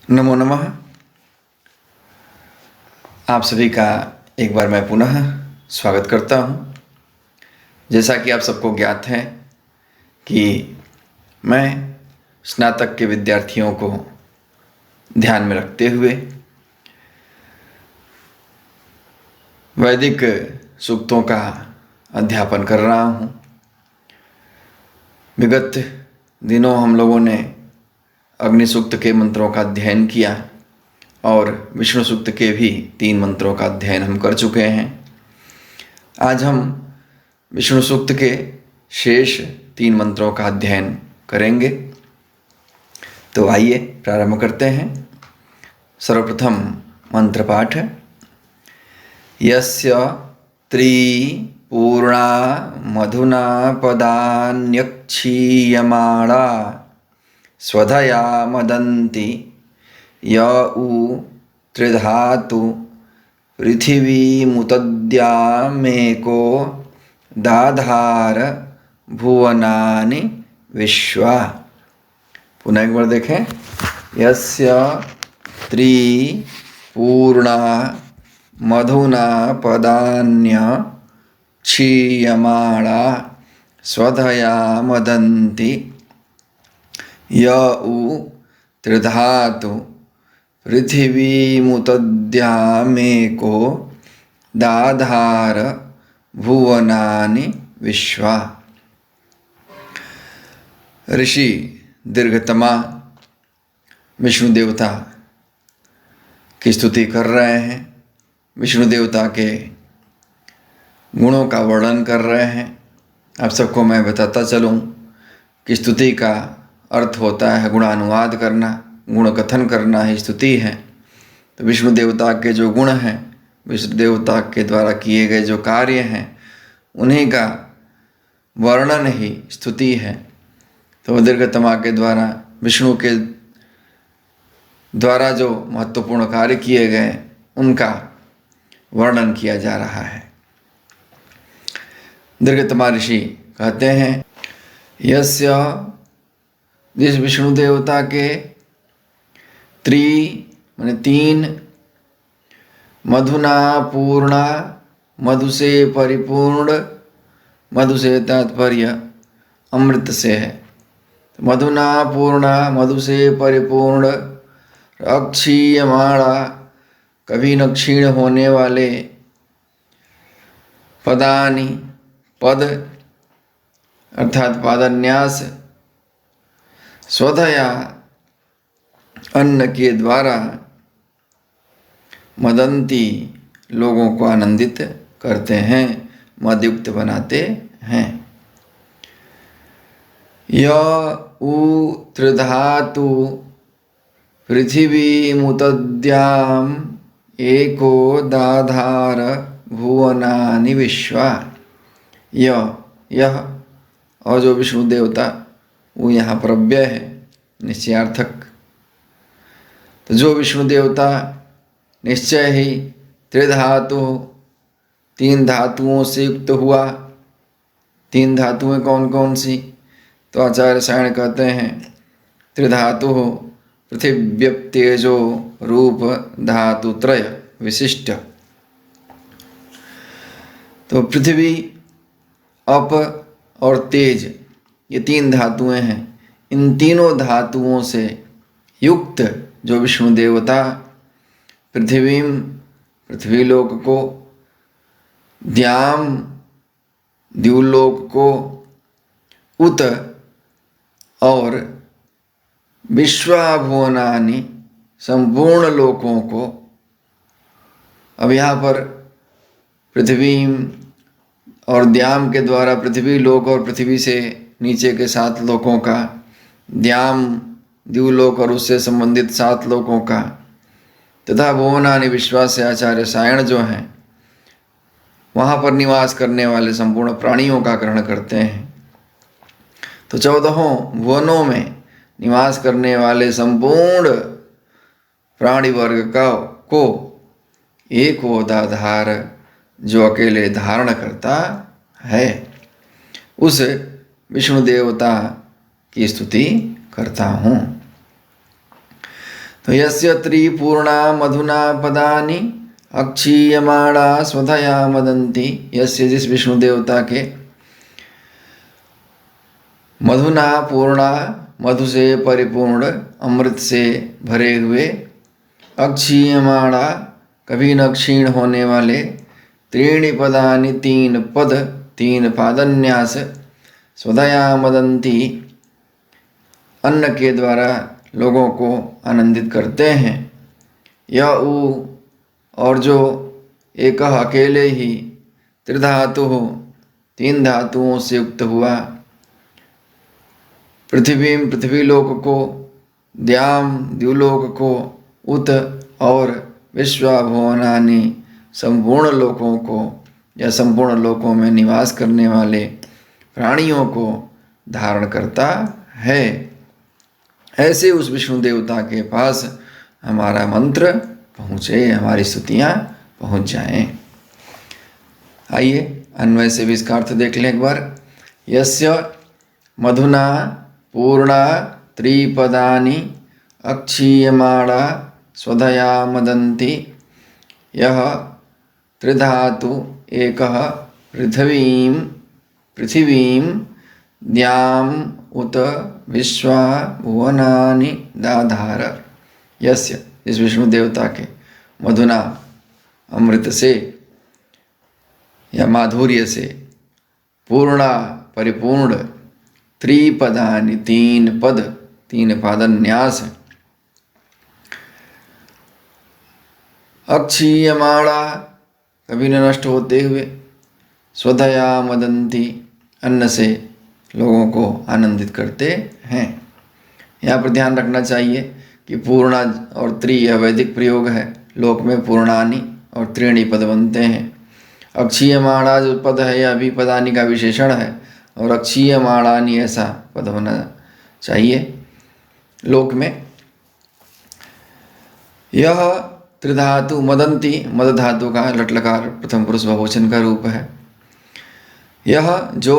नमो नमः। आप सभी का एक बार मैं पुनः स्वागत करता हूँ। जैसा कि आप सबको ज्ञात है कि मैं स्नातक के विद्यार्थियों को ध्यान में रखते हुए वैदिक सूक्तों का अध्यापन कर रहा हूँ। विगत दिनों हम लोगों ने अग्नि सूक्त के मंत्रों का अध्ययन किया और विष्णु सूक्त के भी 3 मंत्रों का अध्ययन हम कर चुके हैं। आज हम विष्णु सूक्त के शेष 3 मंत्रों का अध्ययन करेंगे। तो आइए प्रारंभ करते हैं। सर्वप्रथम मंत्र पाठ। यस्य त्रिपूर्णा मधुना पदान्यक्षीयमाणा स्वधया मदन्ति य उ त्रिधातु पृथिवीमुतद्यामेको दाधार भुवनानि विश्वा। पुनः एक बार देखें। यस्य त्रिपूर्णा मधुना पदान्यक्षीयमाणा स्वधया मदन्ति य उ त्रिधातु पृथिवीमुतद्यामेको दाधार भुवनानि विश्वा। ऋषि दीर्घतमा विष्णु देवता की स्तुति कर रहे हैं, विष्णु देवता के गुणों का वर्णन कर रहे हैं। आप सबको मैं बताता चलूं कि स्तुति का अर्थ होता है गुणानुवाद करना, गुण कथन करना ही स्तुति है। तो विष्णु देवता के जो गुण हैं, विष्णु देवता के द्वारा किए गए जो कार्य हैं, उन्हीं का वर्णन ही स्तुति है। तो दीर्घतमा के द्वारा विष्णु के द्वारा जो महत्वपूर्ण कार्य किए गए उनका वर्णन किया जा रहा है। दीर्घतमा ऋषि कहते हैं यस्य, जिस विष्णु देवता के माने 3, मधुना पूर्णा, मधु से परिपूर्ण, मधु से तात्पर्य अमृत से है। मधुना पूर्णा, मधु से परिपूर्ण, अक्षीयमाणा, कभी न क्षीण होने वाले, पदानि, पद अर्थात पादन्यास, स्वधया अन्न के द्वारा, मदंती लोगों को आनंदित करते हैं, मदयुक्त बनाते हैं। य उ त्रिधातु पृथिवीमुतद्याम एको दाधार भुवनानि विश्वा। यह और जो विष्णु देवता वो यहाँ पर अव्यय है, निश्चयार्थक। तो जो विष्णु देवता निश्चय ही त्रिधातु, 3 धातुओं से युक्त हुआ। 3 धातुएं कौन कौन सी? तो आचार्य सायण कहते हैं त्रिधातु पृथिव्यप्तेजो रूप धातु त्रय विशिष्ट। तो पृथ्वी, अप और तेज, ये 3 धातुएं हैं। इन तीनों धातुओं से युक्त जो विष्णु देवता पृथ्वीलोक को, द्याम द्युलोक को, उत और विश्वाभुवनानि संपूर्ण लोकों को। अब यहाँ पर पृथ्वी और द्याम के द्वारा पृथ्वी लोक और पृथ्वी से नीचे के 7 लोकों का, द्याम द्युलोक और उससे संबंधित 7 लोकों का, तथा भुवनानि विश्वा से आचार्य सायण जो हैं वहाँ पर निवास करने वाले संपूर्ण प्राणियों का ग्रहण करते हैं। तो 14 भुवनों में निवास करने वाले संपूर्ण प्राणी वर्ग को एक दाधार, जो अकेले धारण करता है, उस विष्णु देवता की स्तुति करता हूँ। यस्य त्रिपूर्णा मधुना पदानि अक्षीयमाणा स्वधया मदन्ति। यस्य जिस विष्णु देवता के मधुना पूर्णा मधु से परिपूर्ण अमृत से भरे हुए, अक्षीयमाणा कभी न क्षीण होने वाले, त्रीणि पदानि तीन पद तीन पादन्यास, स्वधया मदन्ति अन्न के द्वारा लोगों को आनंदित करते हैं। यह उ और जो एक अकेले ही त्रिधातु हो तीन धातुओं से युक्त हुआ, पृथ्वीम पृथ्वीलोक को, द्याम द्युलोक को, उत और विश्वाभुवनानि संपूर्ण लोकों को या संपूर्ण लोकों में निवास करने वाले प्राणियों को धारण करता है। ऐसे उस विष्णु देवता के पास हमारा मंत्र पहुँचे, हमारी स्तुतियाँ पहुँच जाएं। आइए अन्वय से भी इसका अर्थ देख लें एक बार। यस्य मधुना पूर्णा त्रिपदानि अक्षीयमाणा स्वधया मदन्ति। यह त्रिधातु एकः पृथिवीं द्याम् उत विश्वा भुवनानि दाधार। यस्य इस विष्णु देवता के मधुना अमृत से या माधुर्य से, पूर्णा परिपूर्ण, त्रिपदानि तीन पद तीन पादन्यास, अक्षीयमाणा कभी न नष्ट होते हुए, स्वधया मदन्ति अन्न से लोगों को आनंदित करते हैं। यहाँ पर ध्यान रखना चाहिए कि पूर्णा और त्रि यह वैदिक प्रयोग है। लोक में पूर्णानि और त्रीणि पद बनते हैं। अक्षीयमाणा जो पद है यह भी पदानि का विशेषण है और अक्षीयमाणानि ऐसा पद होना चाहिए लोक में। यह त्रिधातु मदंती, मद धातु का लट्लकार प्रथम पुरुष बहुवचन का रूप है। यह जो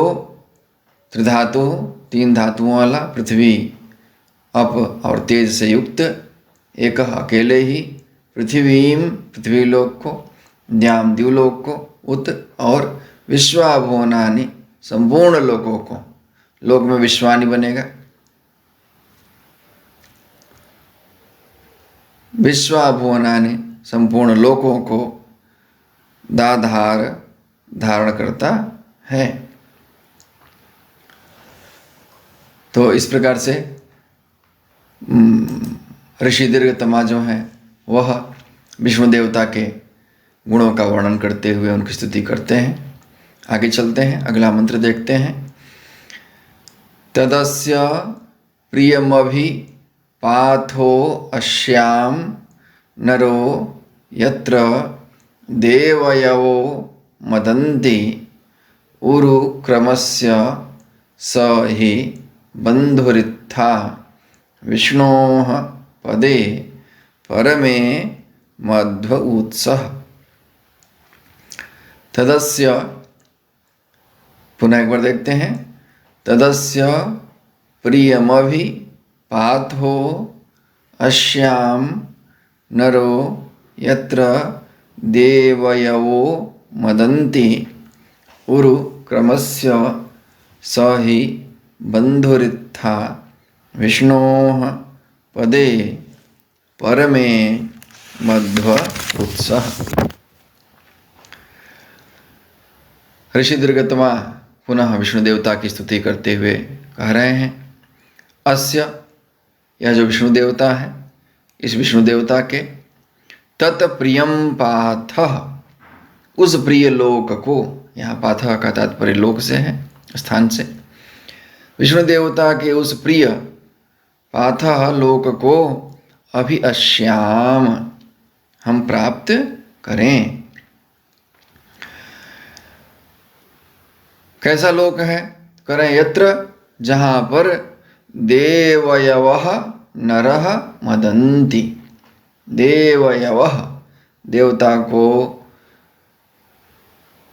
त्रिधातु तीन धातुओं वाला, पृथ्वी अप और तेज से युक्त, एक अकेले ही, पृथ्वीलोक को, द्याम द्युलोक को, उत और विश्वाभुवनानि संपूर्ण लोकों को। लोक में विश्वानि बनेगा, विश्वाभुवनानि संपूर्ण लोकों को दाधार धारण करता है। तो इस प्रकार से ऋषि दीर्घतमा जो हैं वह विष्णु देवता के गुणों का वर्णन करते हुए उनकी स्तुति करते हैं। आगे चलते हैं, अगला मंत्र देखते हैं। तदस्य प्रियमभि पाथो अश्याम नरो यत्र देवयवो मदन्ति उरु क्रमस्य स हि बन्धुरित्था विष्णोः पदे परमे मध्व उत्सः। तदस्य, पुनः एक बार देखते हैं। तदस्य प्रियमभि पाथो अश्याम नरो यत्र देवयवो मदन्ति उरु क्रमस्य स हि बन्धुरित्था विष्णोः पदे परमे मध्व उत्सः। ऋषि दीर्घतमा पुनः विष्णु देवता की स्तुति करते हुए कह रहे हैं, अस्य, यह जो विष्णु देवता है, इस विष्णु देवता के, तत्प्रियम पाथः, उस प्रिय लोक को, यहाँ पाथः का तात्पर्य लोक से है, स्थान से, विष्णु देवता के उस प्रिय पाथः लोक को अभि अश्याम, हम प्राप्त करें। कैसा लोक है? करें यत्र, जहाँ पर देवयवः नरः मदन्ति, देवयवः, देवता को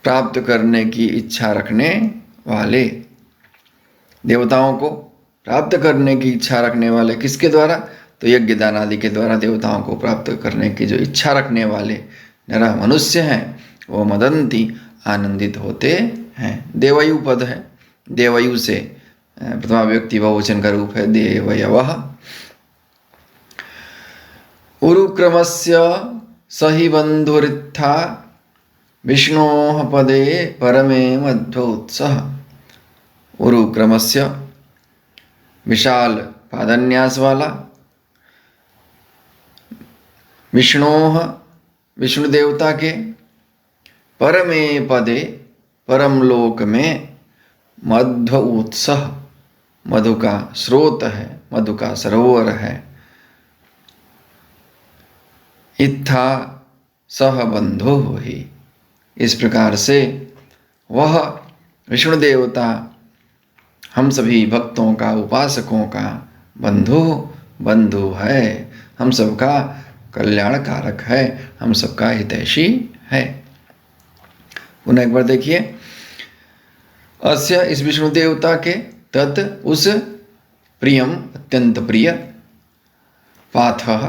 प्राप्त करने की इच्छा रखने वाले, देवताओं को प्राप्त करने की इच्छा रखने वाले, किसके द्वारा? तो यज्ञ दान आदि के द्वारा देवताओं को प्राप्त करने की जो इच्छा रखने वाले नर मनुष्य हैं वो मदंती आनंदित होते हैं। देवयु पद है, देवयु से प्रथमा व्यक्ति बहुवचन का रूप है देवयवः। उरुक्रमस्य सहि बंधुरित्था विष्णोः पदे परमे मध्वोत्सः। उरुक्रमस्य विशाल पादन्यास वाला, विष्णोः विष्णु देवता के, परमे पदे परम लोक में, मध्व उत्सः मधु का स्रोत है, मधु का सरोवर है। इत्था सह बंधो ही, इस प्रकार से वह विष्णु देवता हम सभी भक्तों का, उपासकों का बंधु है, हम सबका कल्याण कारक है, हम सबका हितैषी है। पुनः एक बार देखिए, अस्य इस विष्णु देवता के, तत् उस, प्रियम अत्यंत प्रिय, पाथः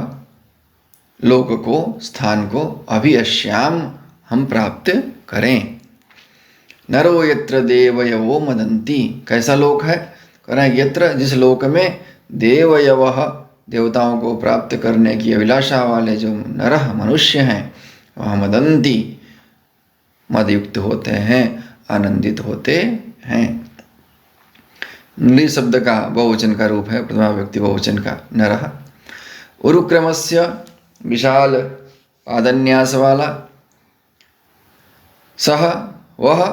लोक को, स्थान को, अभियश्याम हम प्राप्त करें। नरो यत्र देवयवो मदन्ति, कैसा लोक है? कह रहे हैं यत्र, जिस लोक में देवयवः देवताओं को प्राप्त करने की अभिलाषा वाले जो नरः मनुष्य हैं वह मदन्ति मदयुक्त होते हैं, आनंदित होते हैं। नृ शब्द का बहुवचन का रूप है, प्रथमा व्यक्ति बहुवचन का नरः। उरुक्रमस्य विशाल पादन्यास वाला, सह वह,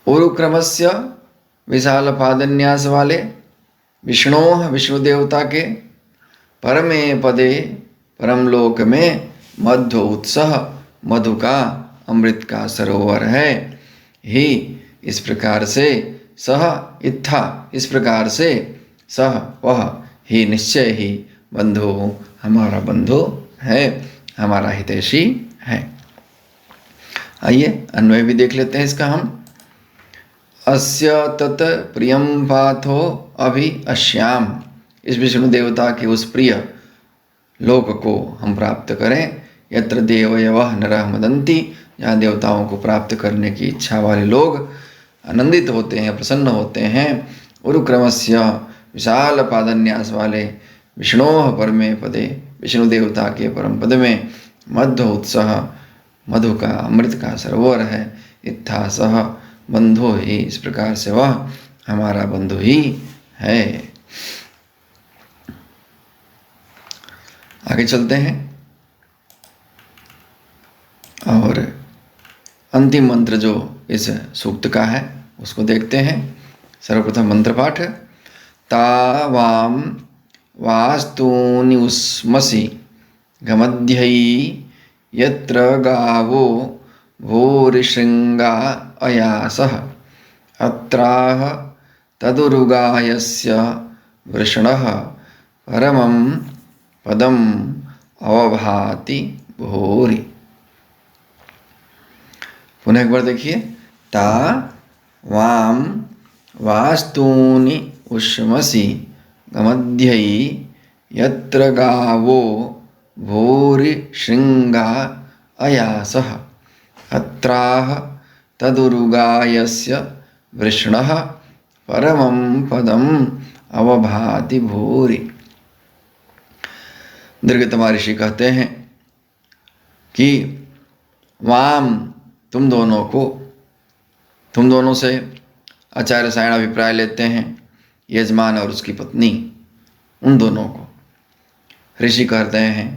उरुक्रमस्य विशाल पादन्यास वाले, विष्णोः विष्णु देवता के, परमे पदे परमलोक में, मध्व उत्सः मधु का, अमृत का सरोवर है। ही इस प्रकार से, सह इत्था इस प्रकार से, सह वह, ही निश्चय ही, बंधु हमारा बंधु है, हमारा हितैषी है। आइए अन्वय भी देख लेते हैं इसका हम। अस्य तत् प्रियम पाथो अभि अश्याम, इस विष्णु देवता के उस प्रिय लोक को हम प्राप्त करें। यत्र देवयवः नरः मदन्ति, जहाँ देवताओं को प्राप्त करने की इच्छा वाले लोग आनंदित होते हैं, प्रसन्न होते हैं। उरुक्रमस्य विशाल पादन्यास वाले, विष्णोः परमे पदे विष्णु देवता के परम पद में, मध्व उत्सः मधु का, अमृत का सरोवर है। इत्था सह बंधु ही, इस प्रकार से वह हमारा बंधु ही है। आगे चलते हैं और अंतिम मंत्र जो इस सूक्त का है उसको देखते हैं। सर्वप्रथम मंत्र पाठ। तावाम वास्तूनि उस्मसि गमध्यई यत्र गावो भूरिशृंगा अयासः अत्राह तदुरुगायस्य वृषणः परमं पदम अवभाति भूरि। पुनः एक बार देखिए। ता वाम वास्तूनि उष्मसि गमध्यई यत्र गावो भूरि शृंगा अयासः अत्राह तदुरुगायस्य वृषणः परमं पदम अवभाति भूरि। दीर्घतमा ऋषि कहते हैं कि वाम, तुम दोनों से आचार्य सायण अभिप्राय लेते हैं, यजमान और उसकी पत्नी, उन दोनों को ऋषि कहते हैं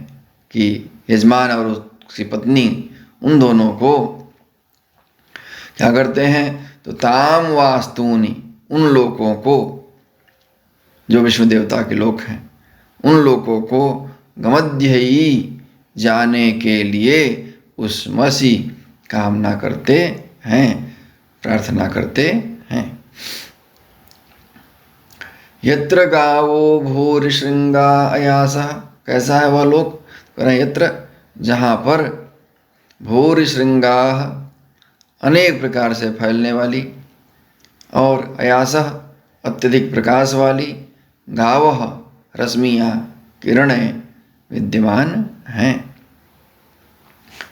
कि यजमान और उसकी पत्नी उन दोनों को क्या करते हैं, तो ताम वास्तूनि, उन लोकों को जो विष्णु देवता के लोक हैं, उन लोकों को गमध्यई, जाने के लिए, उस्मसि, कामना करते हैं, प्रार्थना करते हैं। यत्र गावो भूरिशृंगा अयासः, कैसा है वह लोक? यत्र, जहाँ पर भूरिशृंगा, अनेक प्रकार से फैलने वाली, और अयासः, अत्यधिक प्रकाश वाली गावः रश्मियाँ किरणें विद्यमान हैं।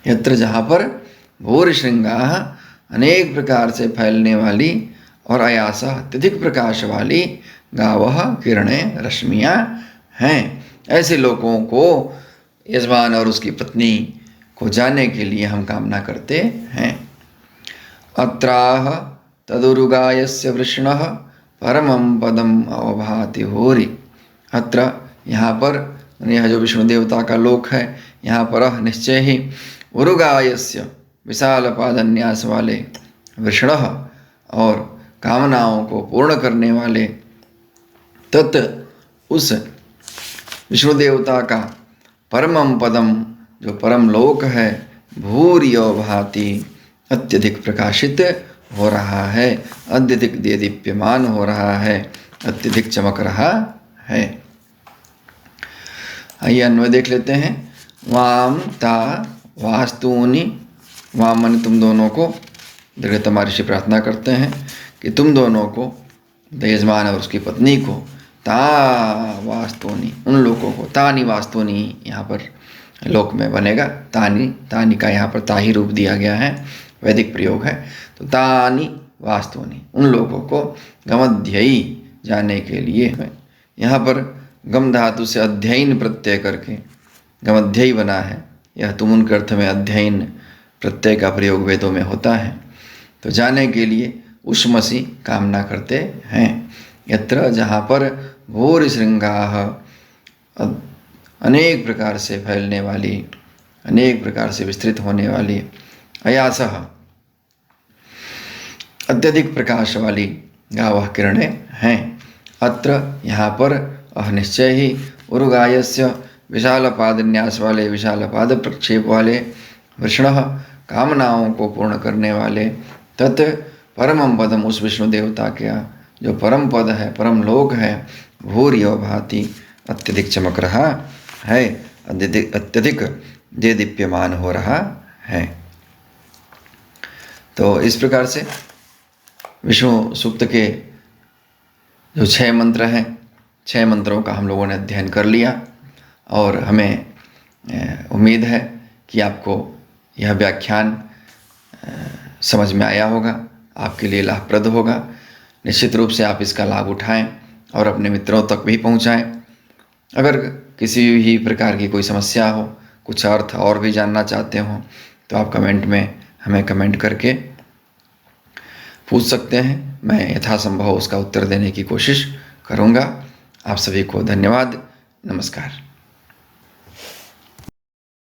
यत्र जहाँ पर भूरिशृंगाः अनेक प्रकार से फैलने वाली और अयासा अत्यधिक प्रकाश वाली गावः किरणें रश्मियाँ हैं, ऐसे लोगों को यजमान और उसकी पत्नी को जानने के लिए हम कामना करते हैं। अत्राह तदुरुगायस्य वृषणः परमं पदम अवभाति होरि। अत्र यहाँ पर यह जो विष्णु देवता का लोक है, यहाँ पर निश्चय ही उरुगायस्य विशाल पादन्यास वाले वृषणः और कामनाओं को पूर्ण करने वाले तत् उस विष्णु देवता का परमं पदम जो परम लोक है भूरियो भाति अत्यधिक प्रकाशित हो रहा है, अत्यधिक देदीप्यमान हो रहा है, अत्यधिक चमक रहा है। आइए अन्वय देख लेते हैं। वाम ता वास्तूनि, वाम मन तुम दोनों को, दीर्घतमा ऋषि प्रार्थना करते हैं कि तुम दोनों को, यजमान और उसकी पत्नी को, ता वास्तूनि उन लोगों को, तानि वास्तूनि यहाँ पर लोक में बनेगा, तानि, तानि का यहाँ पर ताही रूप दिया गया है, वैदिक प्रयोग है, तो तानि वास्तूनि उन लोगों को गमध्ययी जाने के लिए, यहाँ पर गम धातु से अध्ययन प्रत्यय करके गमध्ययी बना है। यह तुमुन के अर्थ में अध्ययन प्रत्यय का प्रयोग वेदों में होता है। तो जाने के लिए उष्मसी कामना करते हैं। यत्र जहाँ पर भूरिशृंगाः अनेक प्रकार से फैलने वाली, अनेक प्रकार से विस्तृत होने वाली, अयासः अत्यधिक प्रकाश वाली गावः किरणें हैं। अत्र यहाँ पर निश्चय ही उरुगायस्य विशाल पादन्यास वाले, विशाल पाद प्रक्षेप वाले, वृषणः कामनाओं को पूर्ण करने वाले, तत् परमं पदम उस विष्णु देवता का जो परम पद है, परम लोक है, भूरियो भाति अत्यधिक चमक रहा है, अत्यधिक देदीप्यमान हो रहा है। तो इस प्रकार से विष्णु सूक्त के जो 6 मंत्र हैं, 6 मंत्रों का हम लोगों ने अध्ययन कर लिया और हमें उम्मीद है कि आपको यह व्याख्यान समझ में आया होगा, आपके लिए लाभप्रद होगा। निश्चित रूप से आप इसका लाभ उठाएं और अपने मित्रों तक भी पहुंचाएं। अगर किसी भी प्रकार की कोई समस्या हो, कुछ अर्थ और भी जानना चाहते हो, तो आप कमेंट में हमें कमेंट करके पूछ सकते हैं। मैं यथासंभव उसका उत्तर देने की कोशिश करूँगा। आप सभी को धन्यवाद। नमस्कार।